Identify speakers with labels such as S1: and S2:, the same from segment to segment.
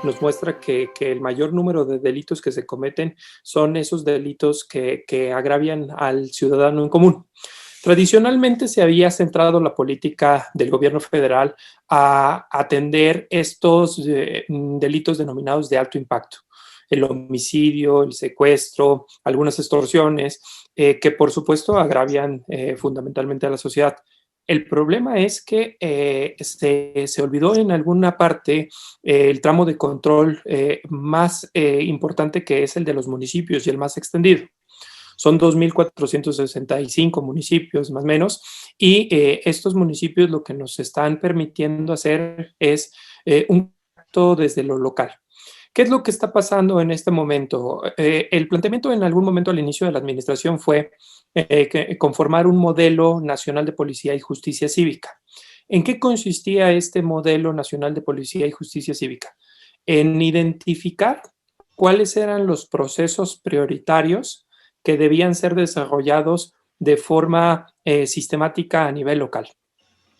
S1: Nos muestra que el mayor número de delitos que se cometen son esos delitos que agravian al ciudadano en común. Tradicionalmente se había centrado la política del gobierno federal a atender estos delitos denominados de alto impacto, el homicidio, el secuestro, algunas extorsiones, que por supuesto agravian fundamentalmente a la sociedad. El problema es que se olvidó en alguna parte el tramo de control más importante, que es el de los municipios y el más extendido. Son 2.465 municipios más o menos, y estos municipios lo que nos están permitiendo hacer es un acto desde lo local. ¿Qué es lo que está pasando en este momento? El planteamiento en algún momento al inicio de la administración fue conformar un modelo nacional de policía y justicia cívica. ¿En qué consistía este modelo nacional de policía y justicia cívica? En identificar cuáles eran los procesos prioritarios que debían ser desarrollados de forma sistemática a nivel local.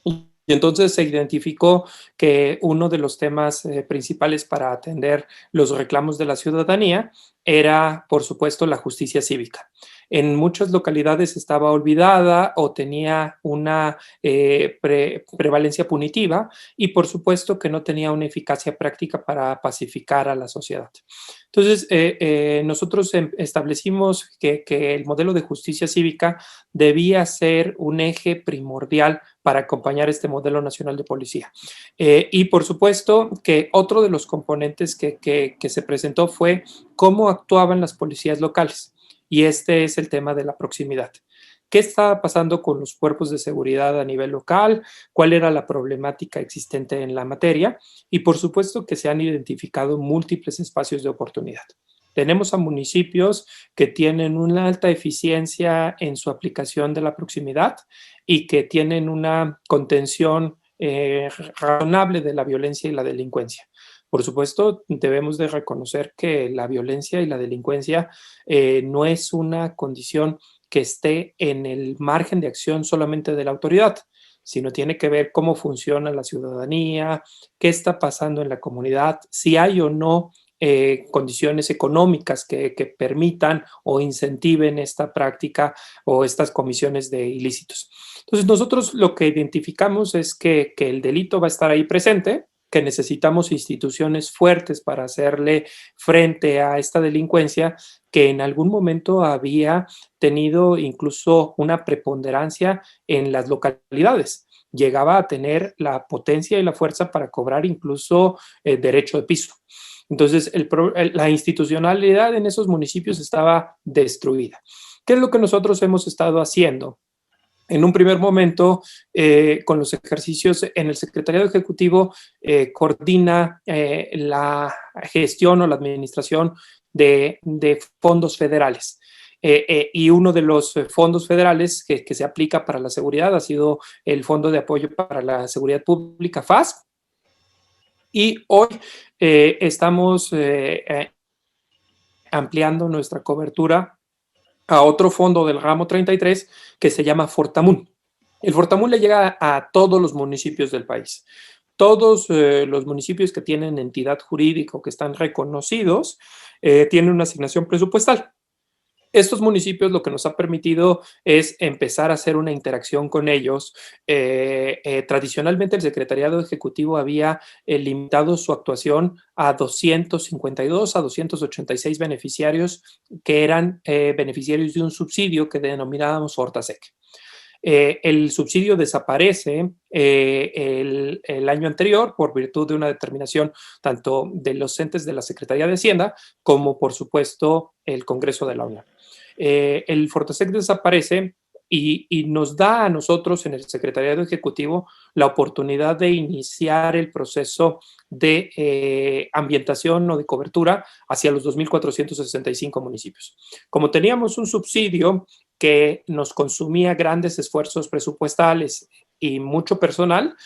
S1: Y entonces se identificó que uno de los temas principales para atender los reclamos de la ciudadanía era, por supuesto, la justicia cívica. En muchas localidades estaba olvidada o tenía una prevalencia punitiva, y por supuesto que no tenía una eficacia práctica para pacificar a la sociedad. Entonces, nosotros establecimos que el modelo de justicia cívica debía ser un eje primordial para acompañar este modelo nacional de policía. Y por supuesto que otro de los componentes que se presentó fue cómo actuaban las policías locales. Y este es el tema de la proximidad. ¿Qué estaba pasando con los cuerpos de seguridad a nivel local? ¿Cuál era la problemática existente en la materia? Y por supuesto que se han identificado múltiples espacios de oportunidad. Tenemos a municipios que tienen una alta eficiencia en su aplicación de la proximidad y que tienen una contención razonable de la violencia y la delincuencia. Por supuesto, debemos de reconocer que la violencia y la delincuencia no es una condición que esté en el margen de acción solamente de la autoridad, sino tiene que ver cómo funciona la ciudadanía, qué está pasando en la comunidad, si hay o no condiciones económicas que permitan o incentiven esta práctica o estas comisiones de ilícitos. Entonces, nosotros lo que identificamos es que el delito va a estar ahí presente, que necesitamos instituciones fuertes para hacerle frente a esta delincuencia, que en algún momento había tenido incluso una preponderancia en las localidades. Llegaba a tener la potencia y la fuerza para cobrar incluso derecho de piso. Entonces, la institucionalidad en esos municipios estaba destruida. ¿Qué es lo que nosotros hemos estado haciendo? En un primer momento, con los ejercicios en el Secretariado Ejecutivo, coordina la gestión o la administración de fondos federales. Y uno de los fondos federales que se aplica para la seguridad ha sido el Fondo de Apoyo para la Seguridad Pública, FASP. Y hoy estamos ampliando nuestra cobertura a otro fondo del ramo 33 que se llama Fortamun. El Fortamun le llega a todos los municipios del país. Todos los municipios que tienen entidad jurídica o que están reconocidos tienen una asignación presupuestal. Estos municipios lo que nos ha permitido es empezar a hacer una interacción con ellos. Tradicionalmente el Secretariado Ejecutivo había limitado su actuación a 252 a 286 beneficiarios que eran beneficiarios de un subsidio que denominábamos Fortasec. El subsidio desaparece el año anterior por virtud de una determinación tanto de los entes de la Secretaría de Hacienda como, por supuesto, el Congreso de la Unión. El Fortasec desaparece y nos da a nosotros en el Secretariado Ejecutivo la oportunidad de iniciar el proceso de ambientación o de cobertura hacia los 2.465 municipios. Como teníamos un subsidio que nos consumía grandes esfuerzos presupuestales y mucho personal,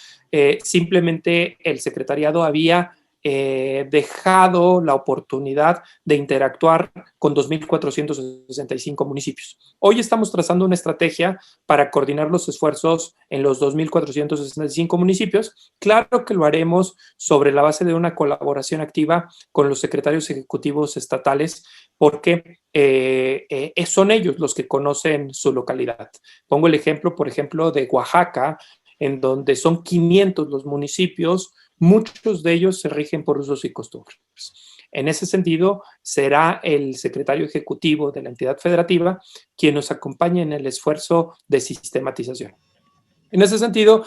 S1: simplemente el secretariado había dejado la oportunidad de interactuar con 2.465 municipios. Hoy estamos trazando una estrategia para coordinar los esfuerzos en los 2.465 municipios. Claro que lo haremos sobre la base de una colaboración activa con los secretarios ejecutivos estatales, porque son ellos los que conocen su localidad. Pongo el ejemplo, por ejemplo, de Oaxaca, en donde son 500 los municipios, muchos de ellos se rigen por usos y costumbres. En ese sentido, será el secretario ejecutivo de la entidad federativa quien nos acompañe en el esfuerzo de sistematización. En ese sentido,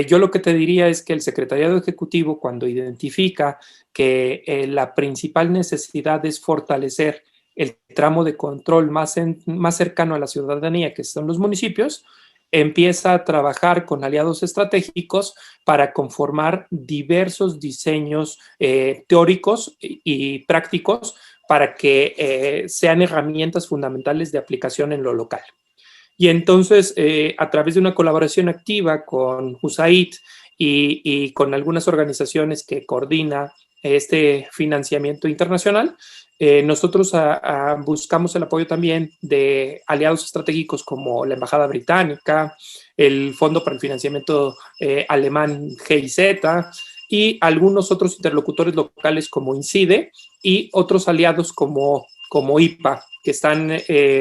S1: yo lo que te diría es que el secretariado ejecutivo, cuando identifica que la principal necesidad es fortalecer el tramo de control más cercano a la ciudadanía, que son los municipios, empieza a trabajar con aliados estratégicos para conformar diversos diseños teóricos y prácticos para que sean herramientas fundamentales de aplicación en lo local. Y entonces, a través de una colaboración activa con USAID y con algunas organizaciones que coordina este financiamiento internacional, nosotros buscamos el apoyo también de aliados estratégicos como la Embajada Británica, el Fondo para el Financiamiento Alemán GIZ y algunos otros interlocutores locales como INCIDE y otros aliados como IPA, que están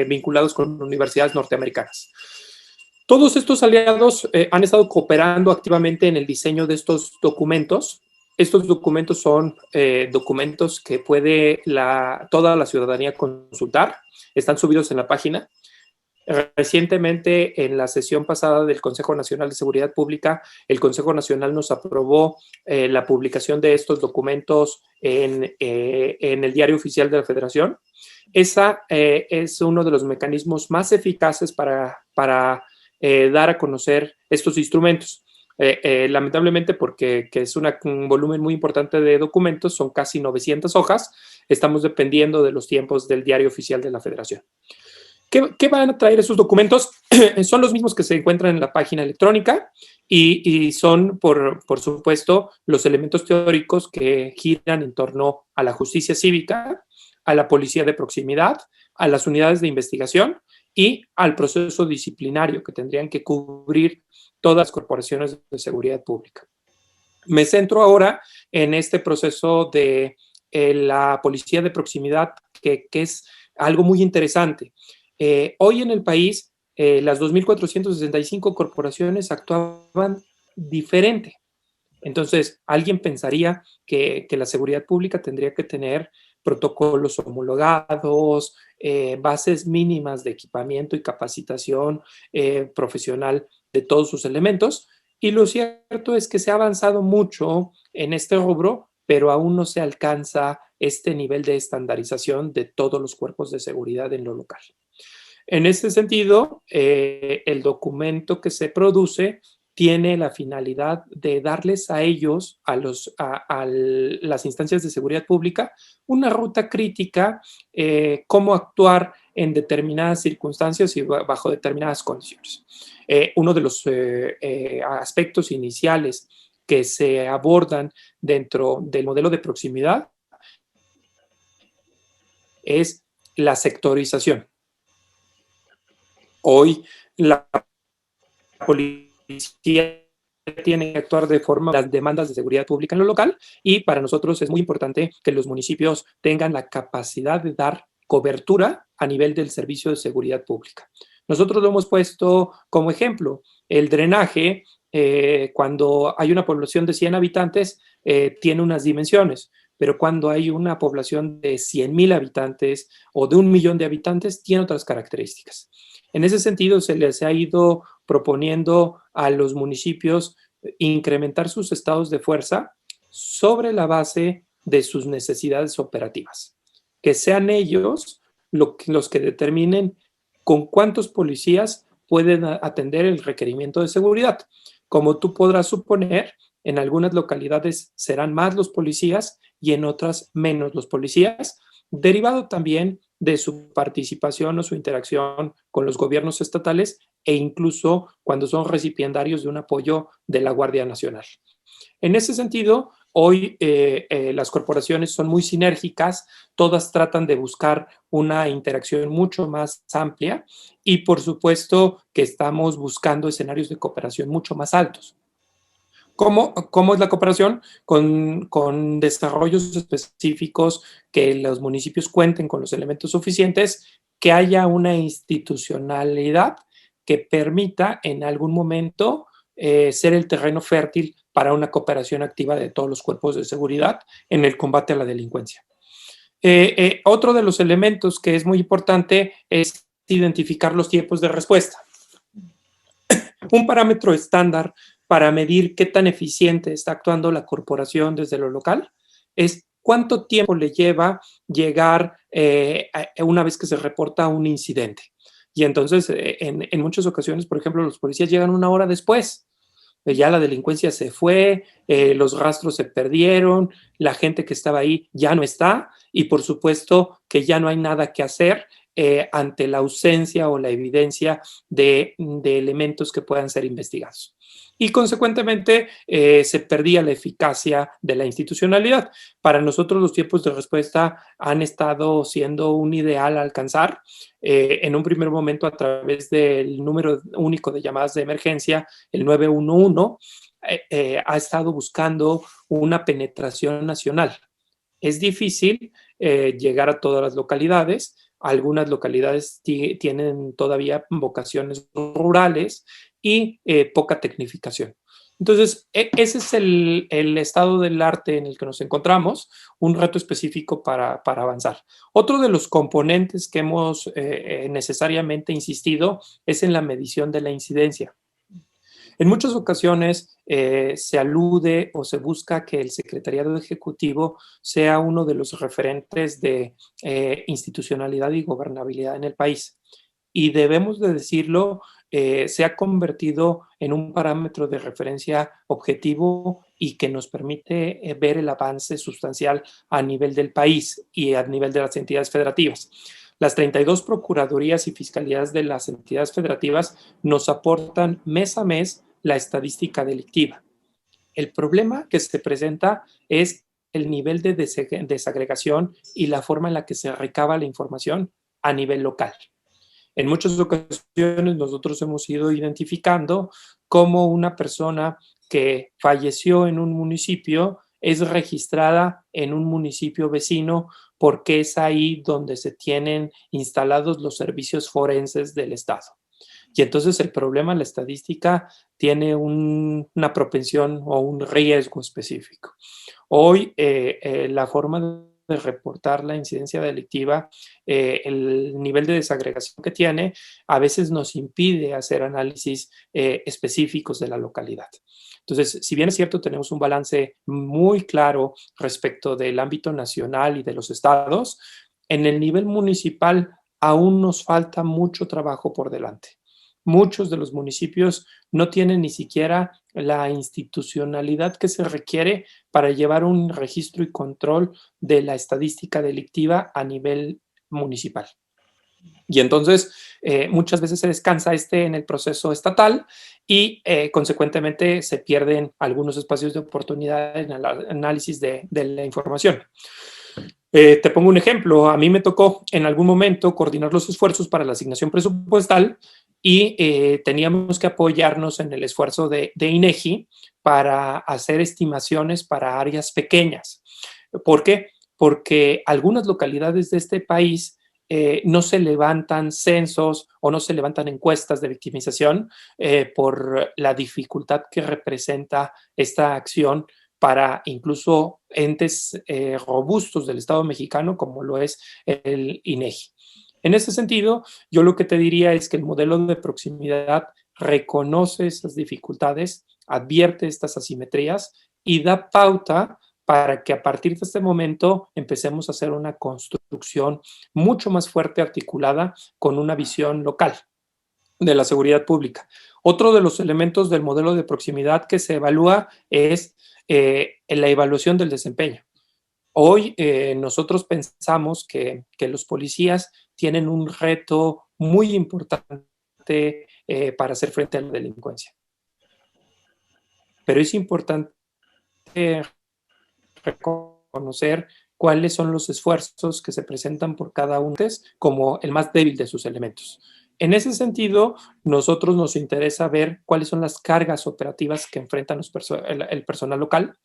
S1: vinculados con universidades norteamericanas. Todos estos aliados han estado cooperando activamente en el diseño de estos documentos. Estos documentos son documentos que puede toda la ciudadanía consultar. Están subidos en la página. Recientemente, en la sesión pasada del Consejo Nacional de Seguridad Pública, el Consejo Nacional nos aprobó la publicación de estos documentos en el Diario Oficial de la Federación. Esa es uno de los mecanismos más eficaces para dar a conocer estos instrumentos. Lamentablemente, porque es un volumen muy importante de documentos, son casi 900 hojas, estamos dependiendo de los tiempos del Diario Oficial de la Federación. ¿Qué van a traer esos documentos? Son los mismos que se encuentran en la página electrónica y son, por supuesto, los elementos teóricos que giran en torno a la justicia cívica, a la policía de proximidad, a las unidades de investigación y al proceso disciplinario que tendrían que cubrir todas las corporaciones de seguridad pública. Me centro ahora en este proceso de la policía de proximidad, que es algo muy interesante. Hoy en el país, las 2.465 corporaciones actuaban diferente. Entonces, alguien pensaría que la seguridad pública tendría que tener protocolos homologados, bases mínimas de equipamiento y capacitación profesional de todos sus elementos. Y lo cierto es que se ha avanzado mucho en este rubro, pero aún no se alcanza este nivel de estandarización de todos los cuerpos de seguridad en lo local. En este sentido, el documento que se produce tiene la finalidad de darles a ellos, a las instancias de seguridad pública, una ruta crítica, cómo actuar en determinadas circunstancias y bajo determinadas condiciones. Uno de los aspectos iniciales que se abordan dentro del modelo de proximidad es la sectorización. Hoy la policía tiene que actuar de forma a las demandas de seguridad pública en lo local y para nosotros es muy importante que los municipios tengan la capacidad de dar cobertura a nivel del servicio de seguridad pública. Nosotros lo hemos puesto como ejemplo. El drenaje, cuando hay una población de 100 habitantes, tiene unas dimensiones, pero cuando hay una población de 100,000 habitantes o de 1,000,000 de habitantes, tiene otras características. En ese sentido, se les ha ido proponiendo a los municipios incrementar sus estados de fuerza sobre la base de sus necesidades operativas. Que sean ellos los que determinen con cuántos policías pueden atender el requerimiento de seguridad. Como tú podrás suponer, en algunas localidades serán más los policías y en otras menos los policías, derivado también de su participación o su interacción con los gobiernos estatales e incluso cuando son recipiendarios de un apoyo de la Guardia Nacional. En ese sentido, Hoy las corporaciones son muy sinérgicas, todas tratan de buscar una interacción mucho más amplia y por supuesto que estamos buscando escenarios de cooperación mucho más altos. ¿Cómo es la cooperación? Con desarrollos específicos, que los municipios cuenten con los elementos suficientes, que haya una institucionalidad que permita en algún momento ser el terreno fértil para una cooperación activa de todos los cuerpos de seguridad en el combate a la delincuencia. Otro de los elementos que es muy importante es identificar los tiempos de respuesta. Un parámetro estándar para medir qué tan eficiente está actuando la corporación desde lo local es cuánto tiempo le lleva llegar una vez que se reporta un incidente. Y entonces, en muchas ocasiones, por ejemplo, los policías llegan una hora después. Ya la delincuencia se fue, los rastros se perdieron, la gente que estaba ahí ya no está y por supuesto que ya no hay nada que hacer ante la ausencia o la evidencia de elementos que puedan ser investigados. Y consecuentemente se perdía la eficacia de la institucionalidad. Para nosotros los tiempos de respuesta han estado siendo un ideal a alcanzar. En un primer momento a través del número único de llamadas de emergencia, el 911, ha estado buscando una penetración nacional. Es difícil llegar a todas las localidades. Algunas localidades tienen todavía vocaciones rurales y poca tecnificación. Entonces, ese es el estado del arte en el que nos encontramos, un reto específico para avanzar. Otro de los componentes que hemos necesariamente insistido es en la medición de la incidencia. En muchas ocasiones se alude o se busca que el secretariado ejecutivo sea uno de los referentes de institucionalidad y gobernabilidad en el país. Y debemos de decirlo, se ha convertido en un parámetro de referencia objetivo y que nos permite ver el avance sustancial a nivel del país y a nivel de las entidades federativas. Las 32 procuradurías y fiscalías de las entidades federativas nos aportan mes a mes la estadística delictiva. El problema que se presenta es el nivel de desagregación y la forma en la que se recaba la información a nivel local. En muchas ocasiones nosotros hemos ido identificando cómo una persona que falleció en un municipio es registrada en un municipio vecino porque es ahí donde se tienen instalados los servicios forenses del Estado. Y entonces el problema, la estadística, tiene una propensión o un riesgo específico. Hoy la forma de reportar la incidencia delictiva, el nivel de desagregación que tiene, a veces nos impide hacer análisis específicos de la localidad. Entonces, si bien es cierto, tenemos un balance muy claro respecto del ámbito nacional y de los estados, en el nivel municipal aún nos falta mucho trabajo por delante. Muchos de los municipios no tienen ni siquiera la institucionalidad que se requiere para llevar un registro y control de la estadística delictiva a nivel municipal. Y entonces muchas veces se descansa en el proceso estatal y consecuentemente se pierden algunos espacios de oportunidad en el análisis de la información. Te pongo un ejemplo. A mí me tocó en algún momento coordinar los esfuerzos para la asignación presupuestal y teníamos que apoyarnos en el esfuerzo de INEGI para hacer estimaciones para áreas pequeñas. ¿Por qué? Porque algunas localidades de este país no se levantan censos o no se levantan encuestas de victimización por la dificultad que representa esta acción para incluso entes robustos del Estado mexicano, como lo es el INEGI. En ese sentido, yo lo que te diría es que el modelo de proximidad reconoce esas dificultades, advierte estas asimetrías y da pauta para que a partir de este momento empecemos a hacer una construcción mucho más fuerte, articulada, con una visión local de la seguridad pública. Otro de los elementos del modelo de proximidad que se evalúa es la evaluación del desempeño. Hoy nosotros pensamos que los policías tienen un reto muy importante para hacer frente a la delincuencia. Pero es importante reconocer cuáles son los esfuerzos que se presentan por cada uno como el más débil de sus elementos. En ese sentido, nosotros nos interesa ver cuáles son las cargas operativas que enfrentan el personal local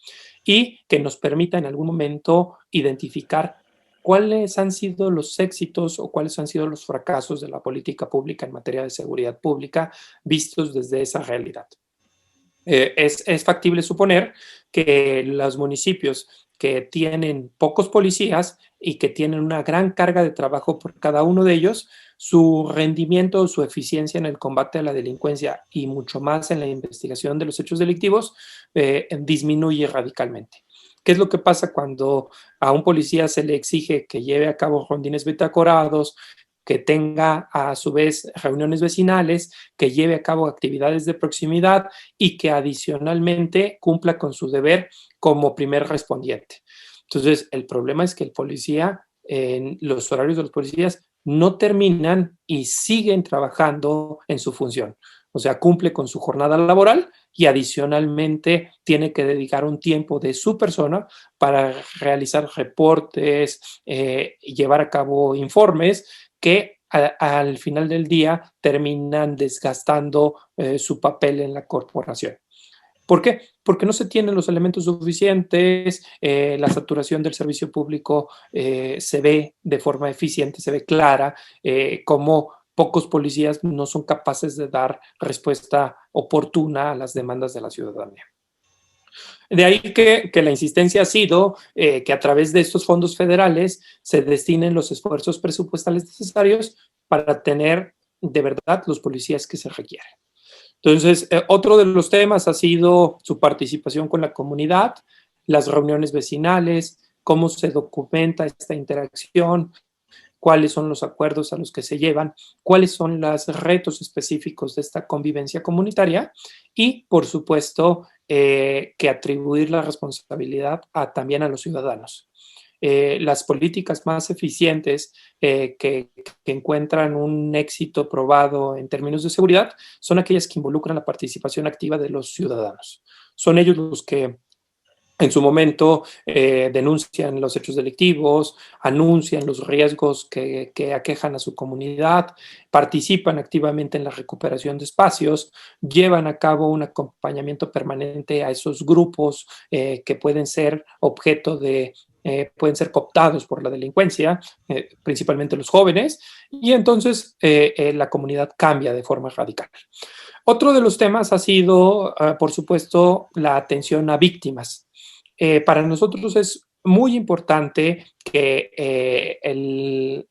S1: y que nos permita en algún momento identificar cuáles han sido los éxitos o cuáles han sido los fracasos de la política pública en materia de seguridad pública vistos desde esa realidad. Es factible suponer que los municipios que tienen pocos policías y que tienen una gran carga de trabajo por cada uno de ellos, su rendimiento o su eficiencia en el combate a la delincuencia y mucho más en la investigación de los hechos delictivos disminuye radicalmente. ¿Qué es lo que pasa cuando a un policía se le exige que lleve a cabo rondines betacorados, que tenga a su vez reuniones vecinales, que lleve a cabo actividades de proximidad y que adicionalmente cumpla con su deber como primer respondiente? Entonces, el problema es que el policía, en los horarios de los policías, no terminan y siguen trabajando en su función. O sea, cumple con su jornada laboral y adicionalmente tiene que dedicar un tiempo de su persona para realizar reportes, llevar a cabo informes que al final del día terminan desgastando su papel en la corporación. ¿Por qué? Porque no se tienen los elementos suficientes, la saturación del servicio público se ve de forma eficiente, se ve clara, como pocos policías no son capaces de dar respuesta oportuna a las demandas de la ciudadanía. De ahí que la insistencia ha sido que a través de estos fondos federales se destinen los esfuerzos presupuestales necesarios para tener de verdad los policías que se requieren. Entonces, otro de los temas ha sido su participación con la comunidad, las reuniones vecinales, cómo se documenta esta interacción, cuáles son los acuerdos a los que se llevan, cuáles son los retos específicos de esta convivencia comunitaria y, por supuesto, que atribuir la responsabilidad también a los ciudadanos. Las políticas más eficientes que encuentran un éxito probado en términos de seguridad son aquellas que involucran la participación activa de los ciudadanos. Son ellos los que en su momento denuncian los hechos delictivos, anuncian los riesgos que aquejan a su comunidad, participan activamente en la recuperación de espacios, llevan a cabo un acompañamiento permanente a esos grupos que pueden ser objeto de pueden ser cooptados por la delincuencia, principalmente los jóvenes, y entonces la comunidad cambia de forma radical. Otro de los temas ha sido, por supuesto, la atención a víctimas. Para nosotros es muy importante que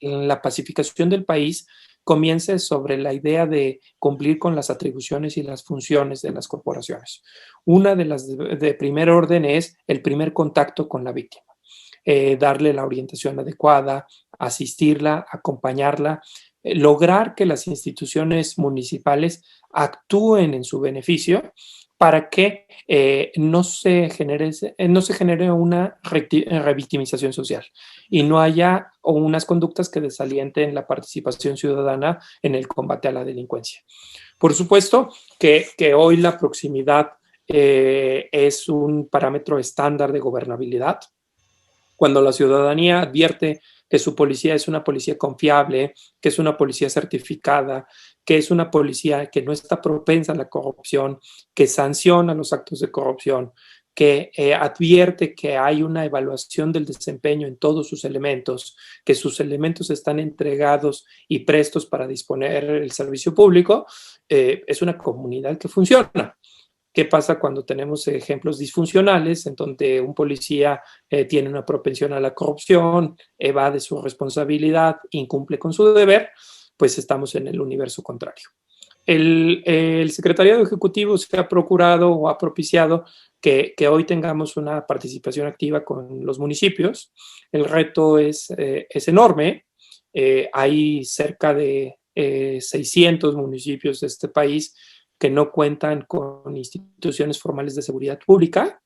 S1: la pacificación del país comience sobre la idea de cumplir con las atribuciones y las funciones de las corporaciones. Una de las de primer orden es el primer contacto con la víctima. Darle la orientación adecuada, asistirla, acompañarla, lograr que las instituciones municipales actúen en su beneficio para que no se genere una revictimización social y no haya unas conductas que desalienten la participación ciudadana en el combate a la delincuencia. Por supuesto que hoy la proximidad es un parámetro estándar de gobernabilidad. Cuando la ciudadanía advierte que su policía es una policía confiable, que es una policía certificada, que es una policía que no está propensa a la corrupción, que sanciona los actos de corrupción, que advierte que hay una evaluación del desempeño en todos sus elementos, que sus elementos están entregados y prestos para disponer el servicio público, es una comunidad que funciona. ¿Qué pasa cuando tenemos ejemplos disfuncionales en donde un policía tiene una propensión a la corrupción, evade su responsabilidad, incumple con su deber? Pues estamos en el universo contrario. El Secretariado Ejecutivo se ha procurado o ha propiciado que hoy tengamos una participación activa con los municipios. El reto es enorme. Hay cerca de 600 municipios de este país que no cuentan con instituciones formales de seguridad pública,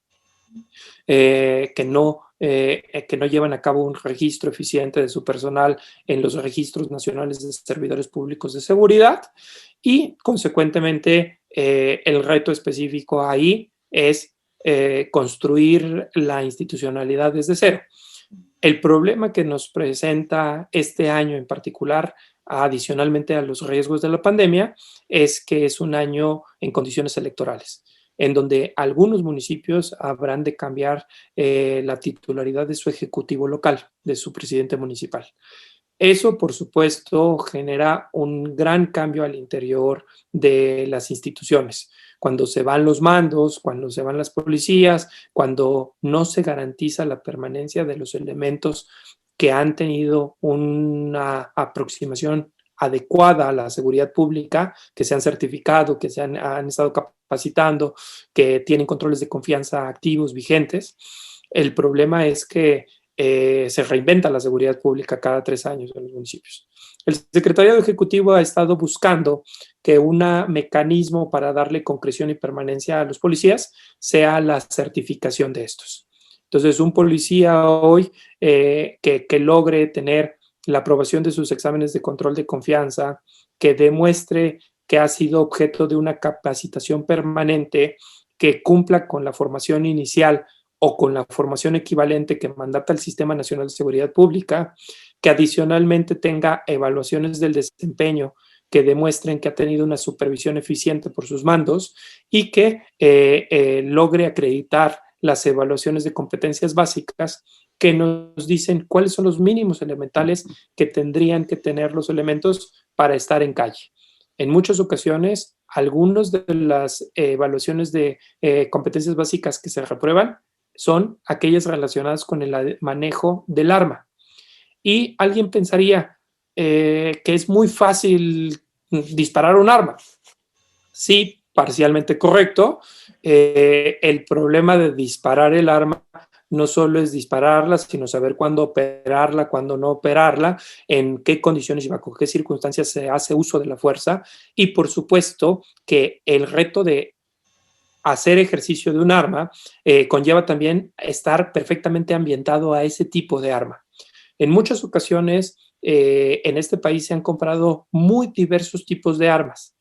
S1: que no llevan a cabo un registro eficiente de su personal en los registros nacionales de servidores públicos de seguridad y, consecuentemente, el reto específico ahí es construir la institucionalidad desde cero. El problema que nos presenta este año en particular, adicionalmente a los riesgos de la pandemia, es que es un año en condiciones electorales, en donde algunos municipios habrán de cambiar la titularidad de su ejecutivo local, de su presidente municipal. Eso, por supuesto, genera un gran cambio al interior de las instituciones. Cuando se van los mandos, cuando se van las policías, cuando no se garantiza la permanencia de los elementos que han tenido una aproximación adecuada a la seguridad pública, que se han certificado, que han estado capacitando, que tienen controles de confianza activos, vigentes. El problema es que se reinventa la seguridad pública cada 3 años en los municipios. El Secretariado Ejecutivo ha estado buscando que un mecanismo para darle concreción y permanencia a los policías sea la certificación de estos. Entonces, un policía hoy que logre tener la aprobación de sus exámenes de control de confianza, que demuestre que ha sido objeto de una capacitación permanente, que cumpla con la formación inicial o con la formación equivalente que mandata el Sistema Nacional de Seguridad Pública, que adicionalmente tenga evaluaciones del desempeño que demuestren que ha tenido una supervisión eficiente por sus mandos y que logre acreditar las evaluaciones de competencias básicas que nos dicen cuáles son los mínimos elementales que tendrían que tener los elementos para estar en calle. En muchas ocasiones, algunas de las evaluaciones de competencias básicas que se reprueban son aquellas relacionadas con el manejo del arma. Y alguien pensaría que es muy fácil disparar un arma. Sí, parcialmente correcto. El problema de disparar el arma no solo es dispararla, sino saber cuándo operarla, cuándo no operarla, en qué condiciones y bajo qué circunstancias se hace uso de la fuerza. Y por supuesto que el reto de hacer ejercicio de un arma conlleva también estar perfectamente ambientado a ese tipo de arma. En muchas ocasiones en este país se han comprado muy diversos tipos de armas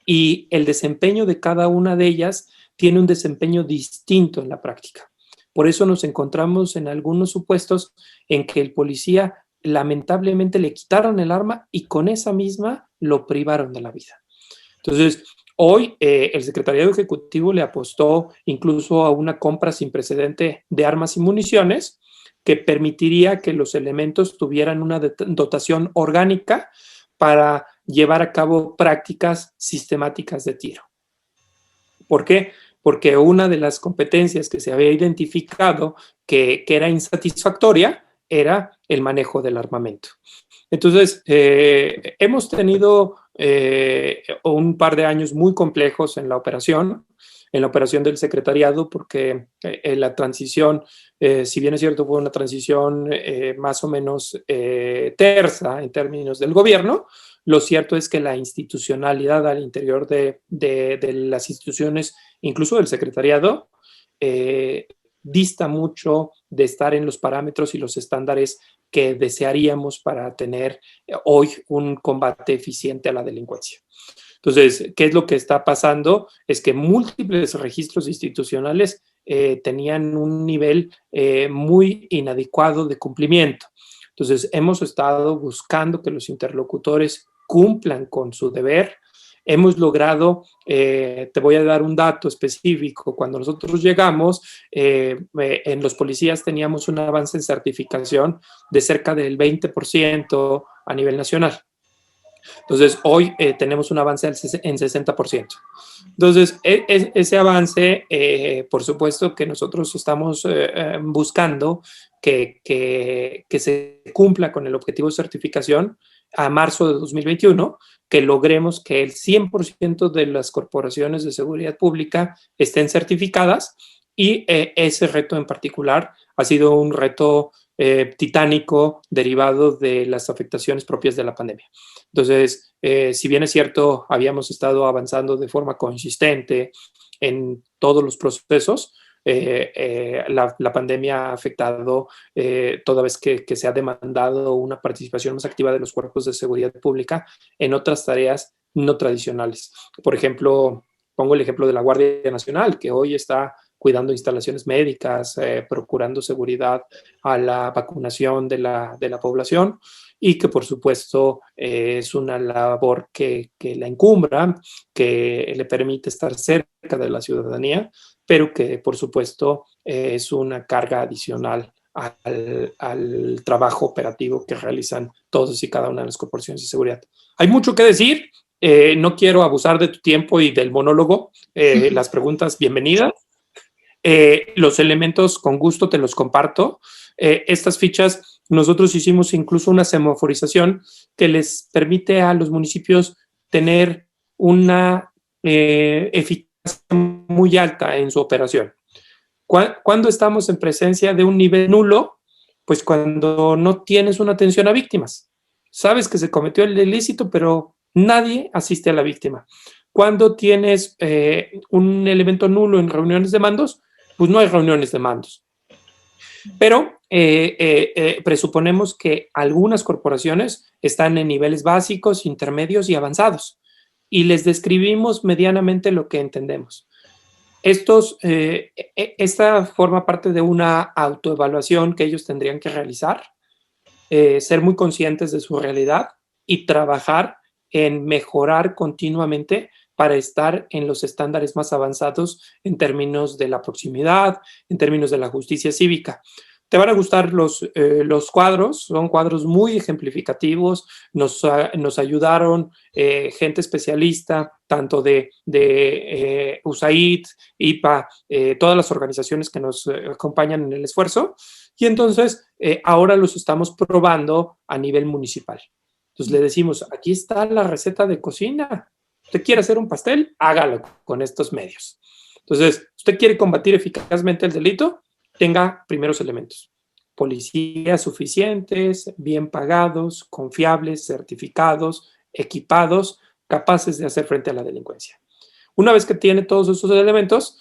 S1: y el desempeño de cada una de ellas tiene un desempeño distinto en la práctica. Por eso nos encontramos en algunos supuestos en que el policía lamentablemente le quitaron el arma y con esa misma lo privaron de la vida. Entonces, hoy el Secretariado Ejecutivo le apostó incluso a una compra sin precedente de armas y municiones que permitiría que los elementos tuvieran una dotación orgánica para llevar a cabo prácticas sistemáticas de tiro. ¿Por qué? Porque una de las competencias que se había identificado que era insatisfactoria era el manejo del armamento. Entonces, hemos tenido un par de años muy complejos en la operación del secretariado, porque la transición, si bien es cierto, fue una transición más o menos tersa en términos del gobierno. Lo cierto es que la institucionalidad al interior de las instituciones, incluso del secretariado, dista mucho de estar en los parámetros y los estándares que desearíamos para tener hoy un combate eficiente a la delincuencia. Entonces, ¿qué es lo que está pasando? Es que múltiples registros institucionales tenían un nivel muy inadecuado de cumplimiento. Entonces, hemos estado buscando que los interlocutores cumplan con su deber. Hemos logrado, te voy a dar un dato específico, cuando nosotros llegamos, en los policías teníamos un avance en certificación de cerca del 20% a nivel nacional. Entonces, hoy tenemos un avance en 60%. Entonces, ese avance, por supuesto que nosotros estamos buscando que se cumpla con el objetivo de certificación a marzo de 2021, que logremos que el 100% de las corporaciones de seguridad pública estén certificadas y ese reto en particular ha sido un reto titánico derivado de las afectaciones propias de la pandemia. Entonces, si bien es cierto, habíamos estado avanzando de forma consistente en todos los procesos, la pandemia ha afectado toda vez que se ha demandado una participación más activa de los cuerpos de seguridad pública en otras tareas no tradicionales. Por ejemplo, pongo el ejemplo de la Guardia Nacional, que hoy está cuidando instalaciones médicas, procurando seguridad a la vacunación de la población, y que por supuesto es una labor que la encumbra, que le permite estar cerca de la ciudadanía, pero que por supuesto es una carga adicional al trabajo operativo que realizan todos y cada una de las corporaciones de seguridad. Hay mucho que decir, no quiero abusar de tu tiempo y del monólogo, las preguntas bienvenidas. Los elementos con gusto te los comparto. Estas fichas, nosotros hicimos incluso una semaforización que les permite a los municipios tener una eficacia muy alta en su operación. ¿Cuándo estamos en presencia de un nivel nulo? Pues cuando no tienes una atención a víctimas. Sabes que se cometió el ilícito, pero nadie asiste a la víctima. Cuando tienes un elemento nulo en reuniones de mandos, pues no hay reuniones de mandos. Pero presuponemos que algunas corporaciones están en niveles básicos, intermedios y avanzados. Y les describimos medianamente lo que entendemos. Esta forma parte de una autoevaluación que ellos tendrían que realizar, ser muy conscientes de su realidad y trabajar en mejorar continuamente para estar en los estándares más avanzados en términos de la proximidad, en términos de la justicia cívica. Te van a gustar los cuadros, son cuadros muy ejemplificativos, nos ayudaron gente especialista, tanto de USAID, IPA, todas las organizaciones que nos acompañan en el esfuerzo, y entonces ahora los estamos probando a nivel municipal. Entonces le decimos, aquí está la receta de cocina, usted quiere hacer un pastel, hágalo con estos medios. Entonces, usted quiere combatir eficazmente el delito, tenga primeros elementos: policías suficientes, bien pagados, confiables, certificados, equipados, capaces de hacer frente a la delincuencia. Una vez que tiene todos esos elementos,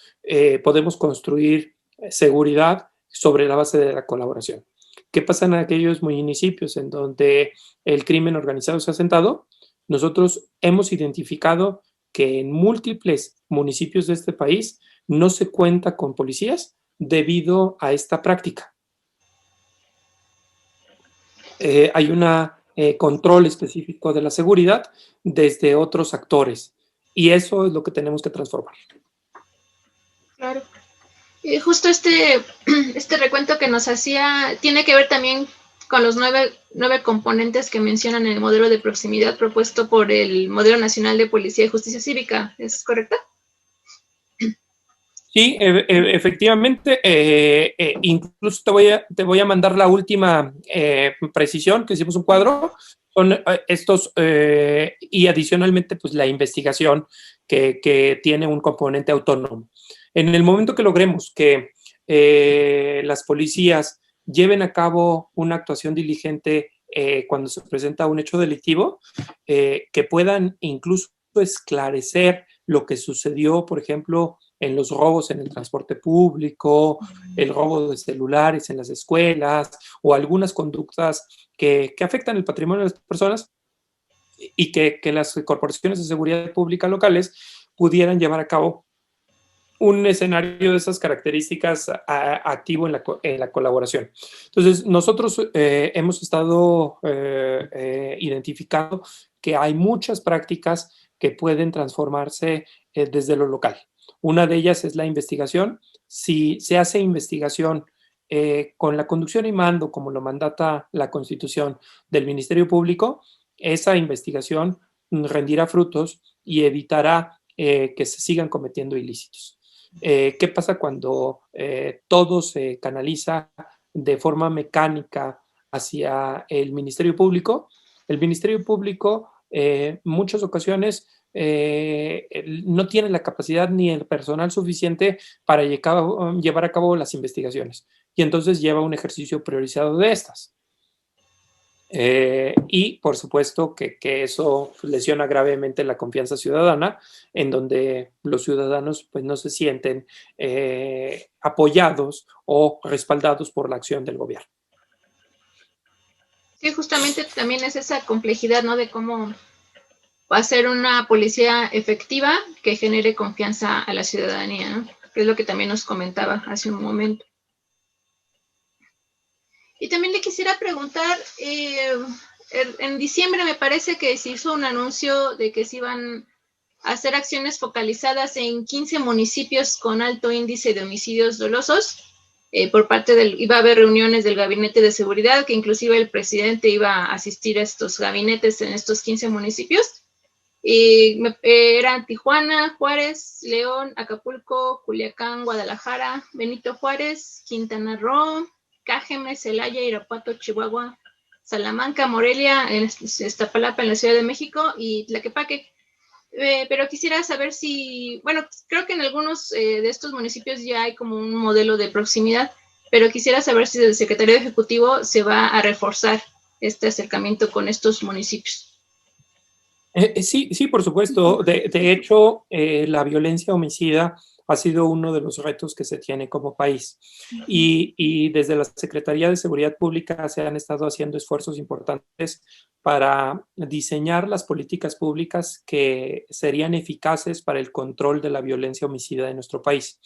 S1: podemos construir seguridad sobre la base de la colaboración. ¿Qué pasa en aquellos municipios en donde el crimen organizado se ha asentado? Nosotros hemos identificado que en múltiples municipios de este país no se cuenta con policías debido a esta práctica. Hay un control específico de la seguridad desde otros actores, y eso es lo que tenemos que transformar.
S2: Claro. Justo este recuento que nos hacía tiene que ver también con los nueve componentes que mencionan en el modelo de proximidad propuesto por el Modelo Nacional de Policía y Justicia Cívica. ¿Es correcto?
S1: Sí, efectivamente. Incluso te voy a mandar la última precisión, que hicimos un cuadro. Son estos, y adicionalmente, pues la investigación que tiene un componente autónomo. En el momento que logremos que las policías lleven a cabo una actuación diligente cuando se presenta un hecho delictivo, que puedan incluso esclarecer lo que sucedió, por ejemplo, en los robos en el transporte público, el robo de celulares en las escuelas, o algunas conductas que afectan el patrimonio de las personas, y que las corporaciones de seguridad pública locales pudieran llevar a cabo un escenario de esas características activo en la colaboración. Entonces, nosotros hemos estado identificando que hay muchas prácticas que pueden transformarse desde lo local. Una de ellas es la investigación. Si se hace investigación con la conducción y mando, como lo mandata la Constitución del Ministerio Público, esa investigación rendirá frutos y evitará que se sigan cometiendo ilícitos. ¿Qué pasa cuando todo se canaliza de forma mecánica hacia el Ministerio Público? El Ministerio Público en muchas ocasiones no tiene la capacidad ni el personal suficiente para llevar a cabo las investigaciones, y entonces lleva un ejercicio priorizado de estas. Y por supuesto que eso lesiona gravemente la confianza ciudadana, en donde los ciudadanos pues no se sienten apoyados o respaldados por la acción del gobierno.
S2: Sí, justamente también es esa complejidad, ¿no? De cómo hacer una policía efectiva que genere confianza a la ciudadanía, ¿no? que es lo que también nos comentaba hace un momento. Y también le quisiera preguntar, en diciembre me parece que se hizo un anuncio de que se iban a hacer acciones focalizadas en 15 municipios con alto índice de homicidios dolosos. Por parte iba a haber reuniones del Gabinete de Seguridad, que inclusive el presidente iba a asistir a estos gabinetes en estos 15 municipios. Eran Tijuana, Juárez, León, Acapulco, Culiacán, Guadalajara, Benito Juárez, Quintana Roo, Cajeme, Celaya, Irapuato, Chihuahua, Salamanca, Morelia, Iztapalapa en la Ciudad de México y Tlaquepaque. Pero quisiera saber si, bueno, creo que en algunos de estos municipios ya hay como un modelo de proximidad, pero quisiera saber si desde el Secretario Ejecutivo se va a reforzar este acercamiento con estos municipios.
S1: Sí, por supuesto. De hecho, la violencia homicida ha sido uno de los retos que se tiene como país. Y desde la Secretaría de Seguridad Pública se han estado haciendo esfuerzos importantes para diseñar las políticas públicas que serían eficaces para el control de la violencia homicida en nuestro país.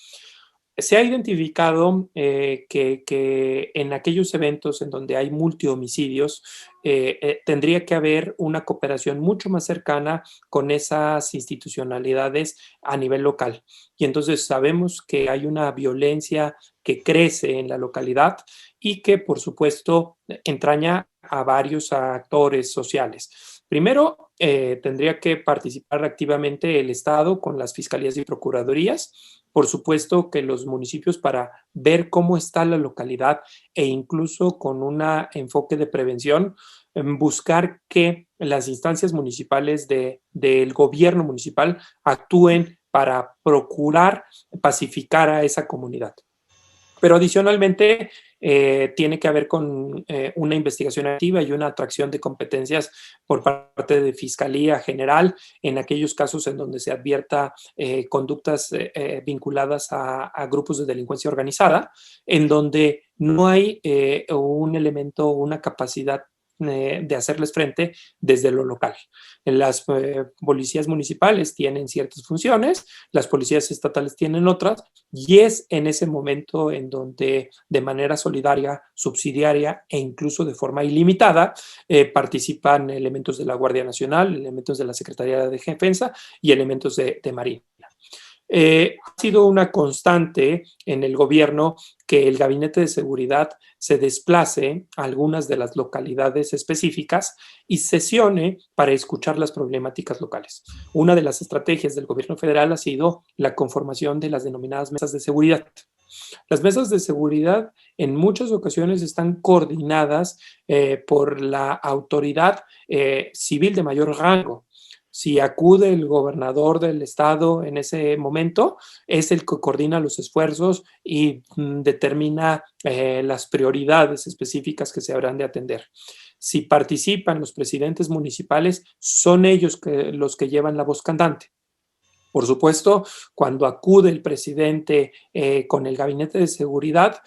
S1: Se ha identificado que en aquellos eventos en donde hay multihomicidios tendría que haber una cooperación mucho más cercana con esas institucionalidades a nivel local. Y entonces sabemos que hay una violencia que crece en la localidad y que, por supuesto, entraña a varios actores sociales. Primero, tendría que participar activamente el Estado con las fiscalías y procuradurías. Por supuesto que los municipios, para ver cómo está la localidad e incluso con un enfoque de prevención, buscar que las instancias municipales del gobierno municipal actúen para procurar pacificar a esa comunidad. Pero adicionalmente tiene que haber con una investigación activa y una atracción de competencias por parte de Fiscalía General en aquellos casos en donde se advierta conductas vinculadas a grupos de delincuencia organizada, en donde no hay un elemento, una capacidad de hacerles frente desde lo local. Las policías municipales tienen ciertas funciones, las policías estatales tienen otras, y es en ese momento en donde de manera solidaria, subsidiaria e incluso de forma ilimitada participan elementos de la Guardia Nacional, elementos de la Secretaría de Defensa y elementos de Marina. Ha sido una constante en el gobierno que el Gabinete de Seguridad se desplace a algunas de las localidades específicas y sesione para escuchar las problemáticas locales. Una de las estrategias del gobierno federal ha sido la conformación de las denominadas mesas de seguridad. Las mesas de seguridad en muchas ocasiones están coordinadas por la autoridad civil de mayor rango. Si acude el gobernador del estado en ese momento, es el que coordina los esfuerzos y determina las prioridades específicas que se habrán de atender. Si participan los presidentes municipales, son ellos los que llevan la voz cantante. Por supuesto, cuando acude el presidente con el gabinete de seguridad,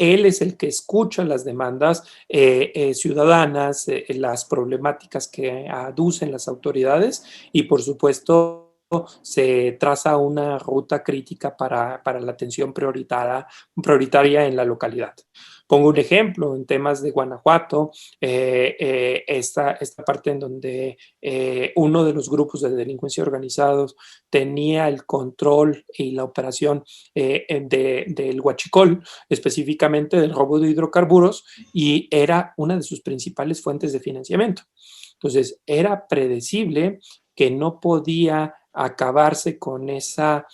S1: él es el que escucha las demandas ciudadanas, las problemáticas que aducen las autoridades y, por supuesto, se traza una ruta crítica para la atención prioritaria en la localidad. Pongo un ejemplo, en temas de Guanajuato, esta parte en donde uno de los grupos de delincuencia organizados tenía el control y la operación del huachicol, específicamente del robo de hidrocarburos, y era una de sus principales fuentes de financiamiento. Entonces, era predecible que no podía acabarse con esa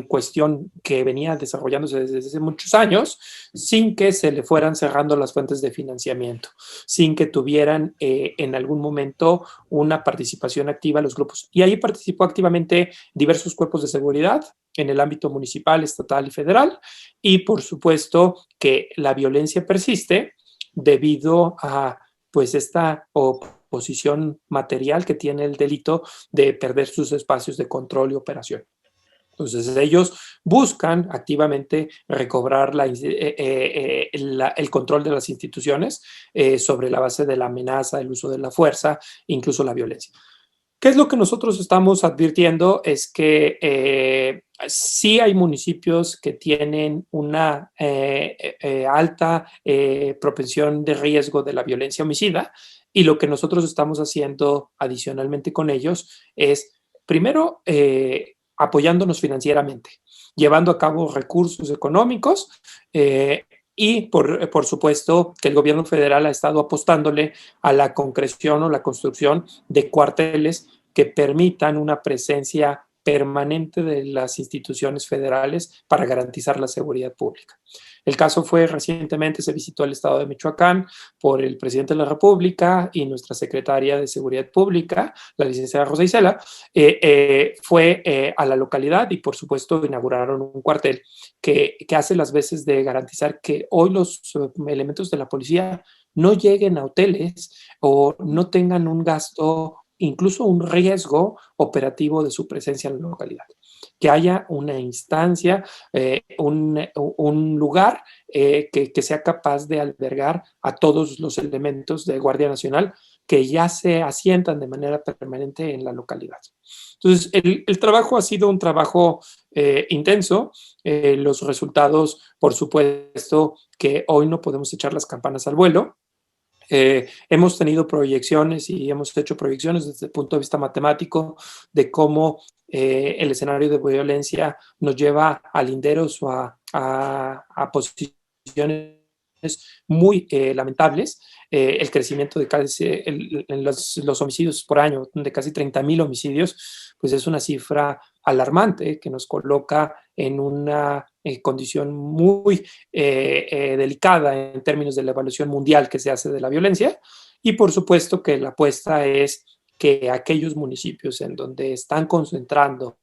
S1: cuestión que venía desarrollándose desde hace muchos años sin que se le fueran cerrando las fuentes de financiamiento, sin que tuvieran en algún momento una participación activa los grupos. Y ahí participó activamente diversos cuerpos de seguridad en el ámbito municipal, estatal y federal, y por supuesto que la violencia persiste debido a pues esta oposición material que tiene el delito de perder sus espacios de control y operación. Entonces ellos buscan activamente recobrar el control de las instituciones sobre la base de la amenaza, el uso de la fuerza, incluso la violencia. ¿Qué es lo que nosotros estamos advirtiendo? Es que Sí hay municipios que tienen una alta propensión de riesgo de la violencia homicida, y lo que nosotros estamos haciendo adicionalmente con ellos es, primero, apoyándonos financieramente, llevando a cabo recursos económicos, y por supuesto que el gobierno federal ha estado apostándole a la concreción o la construcción de cuarteles que permitan una presencia permanente de las instituciones federales para garantizar la seguridad pública. El caso fue recientemente, se visitó el estado de Michoacán por el presidente de la República y nuestra secretaria de Seguridad Pública, la licenciada Rosa Isela, fue a la localidad y por supuesto inauguraron un cuartel que hace las veces de garantizar que hoy los elementos de la policía no lleguen a hoteles o no tengan un gasto, incluso un riesgo operativo de su presencia en la localidad. Que haya una instancia, un lugar que sea capaz de albergar a todos los elementos de Guardia Nacional que ya se asientan de manera permanente en la localidad. Entonces, el trabajo ha sido un trabajo intenso. Los resultados, por supuesto, que hoy no podemos echar las campanas al vuelo. Hemos tenido proyecciones y hemos hecho proyecciones desde el punto de vista matemático de cómo el escenario de violencia nos lleva a linderos o a posiciones muy lamentables. El crecimiento de casi los homicidios por año, de casi 30,000 homicidios, pues es una cifra alarmante que nos coloca en una condición muy delicada en términos de la evaluación mundial que se hace de la violencia. Y por supuesto que la apuesta es que aquellos municipios en donde están concentrando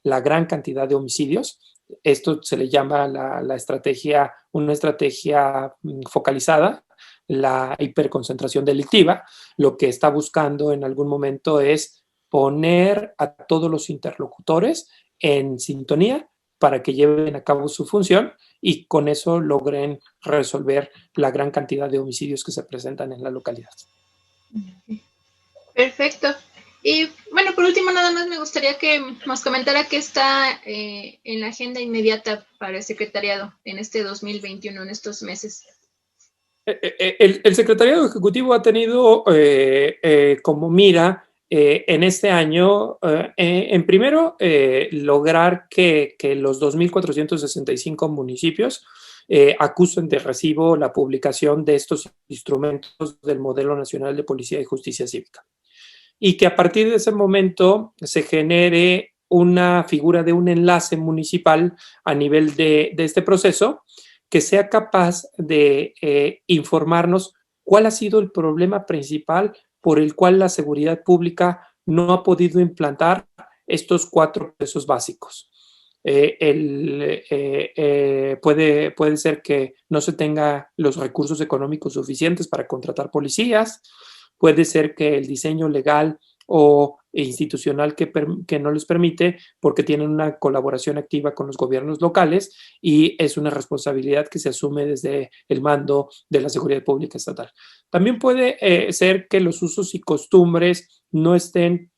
S1: la gran cantidad de homicidios, esto se le llama la estrategia, una estrategia focalizada, la hiperconcentración delictiva, lo que está buscando en algún momento es poner a todos los interlocutores en sintonía para que lleven a cabo su función y con eso logren resolver la gran cantidad de homicidios que se presentan en la localidad.
S2: Perfecto. Y bueno, por último, nada más me gustaría que nos comentara qué está en la agenda inmediata para el secretariado en este 2021, en estos meses.
S1: El secretariado ejecutivo ha tenido como mira en este año, en primero, lograr que los 2,465 municipios acusen de recibo la publicación de estos instrumentos del Modelo Nacional de Policía y Justicia Cívica. Y que a partir de ese momento se genere una figura de un enlace municipal a nivel de este proceso que sea capaz de informarnos cuál ha sido el problema principal por el cual la seguridad pública no ha podido implantar estos 4 procesos básicos. Puede ser que no se tenga los recursos económicos suficientes para contratar policías, puede ser que el diseño legal o institucional que no les permite porque tienen una colaboración activa con los gobiernos locales y es una responsabilidad que se asume desde el mando de la seguridad pública estatal. También puede ser que los usos y costumbres no estén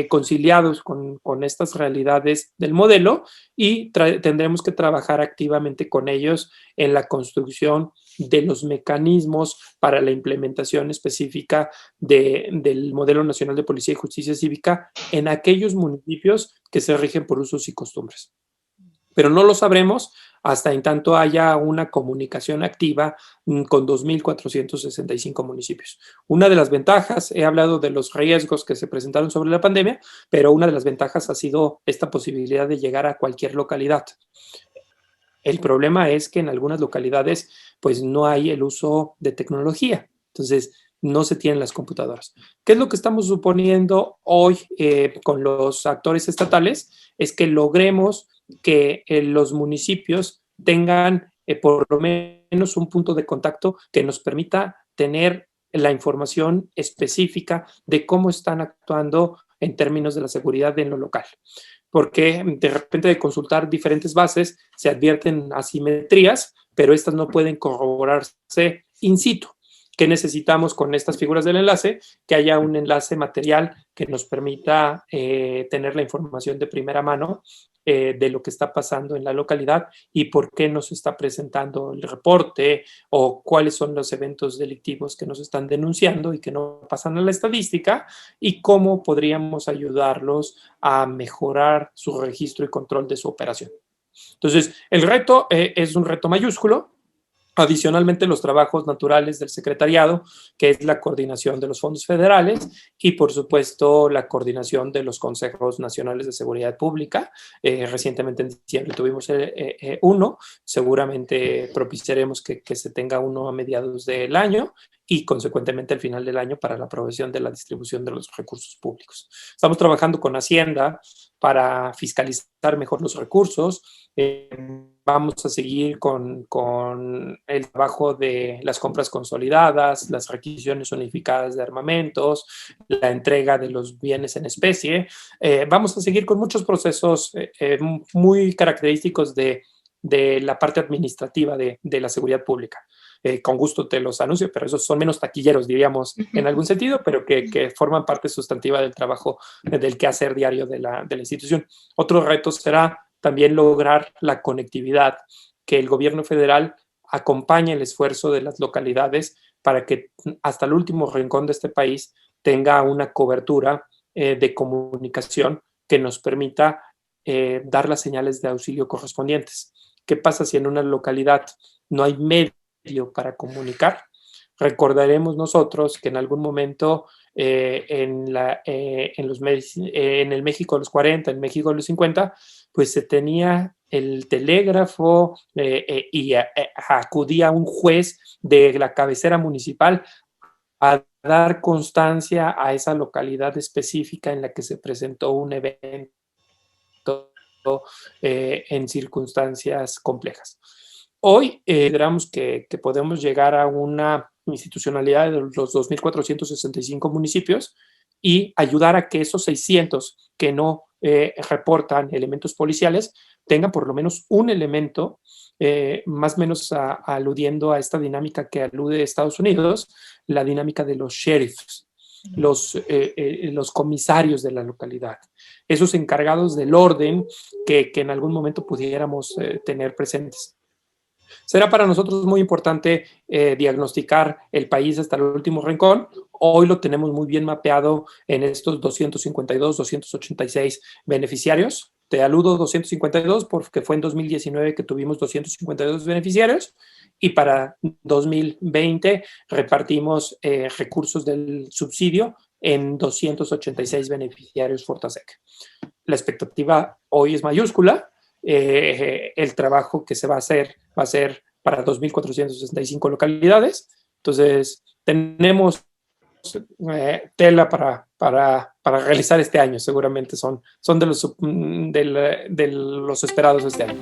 S1: conciliados con estas realidades del modelo y tendremos que trabajar activamente con ellos en la construcción de los mecanismos para la implementación específica del Modelo Nacional de Policía y Justicia Cívica en aquellos municipios que se rigen por usos y costumbres. Pero no lo sabremos hasta en tanto haya una comunicación activa con 2,465 municipios. Una de las ventajas, he hablado de los riesgos que se presentaron sobre la pandemia, pero una de las ventajas ha sido esta posibilidad de llegar a cualquier localidad. El problema es que en algunas localidades pues no hay el uso de tecnología, entonces no se tienen las computadoras. ¿Qué es lo que estamos suponiendo hoy con los actores estatales? Es que logremos que los municipios tengan por lo menos un punto de contacto que nos permita tener la información específica de cómo están actuando en términos de la seguridad en lo local. Porque de repente de consultar diferentes bases se advierten asimetrías, pero estas no pueden corroborarse in situ. ¿Qué necesitamos con estas figuras del enlace? Que haya un enlace material que nos permita tener la información de primera mano de lo que está pasando en la localidad y por qué nos está presentando el reporte o cuáles son los eventos delictivos que nos están denunciando y que no pasan a la estadística y cómo podríamos ayudarlos a mejorar su registro y control de su operación. Entonces, el reto es un reto mayúsculo. Adicionalmente, los trabajos naturales del secretariado, que es la coordinación de los fondos federales y, por supuesto, la coordinación de los consejos nacionales de seguridad pública. Recientemente en diciembre tuvimos uno, seguramente propiciaremos que se tenga uno a mediados del año y, consecuentemente, al final del año para la aprobación de la distribución de los recursos públicos. Estamos trabajando con Hacienda para fiscalizar mejor los recursos. Vamos a seguir con el trabajo de las compras consolidadas, las requisiciones unificadas de armamentos, la entrega de los bienes en especie. Vamos a seguir con muchos procesos muy característicos de la parte administrativa de la seguridad pública. Con gusto te los anuncio, pero esos son menos taquilleros, diríamos, en algún sentido, pero que forman parte sustantiva del trabajo, del quehacer diario de la institución. Otro reto será también lograr la conectividad, que el gobierno federal acompañe el esfuerzo de las localidades para que hasta el último rincón de este país tenga una cobertura de comunicación que nos permita dar las señales de auxilio correspondientes. ¿Qué pasa si en una localidad no hay medio para comunicar? Recordaremos nosotros que en algún momento en el México de los 40, en México de los 50, pues se tenía el telégrafo y acudía un juez de la cabecera municipal a dar constancia a esa localidad específica en la que se presentó un evento en circunstancias complejas. Hoy consideramos que podemos llegar a una institucionalidad de los 2.465 municipios y ayudar a que esos 600 que no reportan elementos policiales tengan por lo menos un elemento, más o menos aludiendo a esta dinámica que alude Estados Unidos, la dinámica de los sheriffs, los comisarios de la localidad, esos encargados del orden que en algún momento pudiéramos tener presentes. Será para nosotros muy importante diagnosticar el país hasta el último rincón. Hoy lo tenemos muy bien mapeado en estos 252, 286 beneficiarios. Te aludo 252 porque fue en 2019 que tuvimos 252 beneficiarios y para 2020 repartimos recursos del subsidio en 286 beneficiarios Fortasec. La expectativa hoy es mayúscula. El trabajo que se va a hacer para 2.465 localidades. Entonces, tenemos tela para realizar este año. Seguramente son de los esperados este año.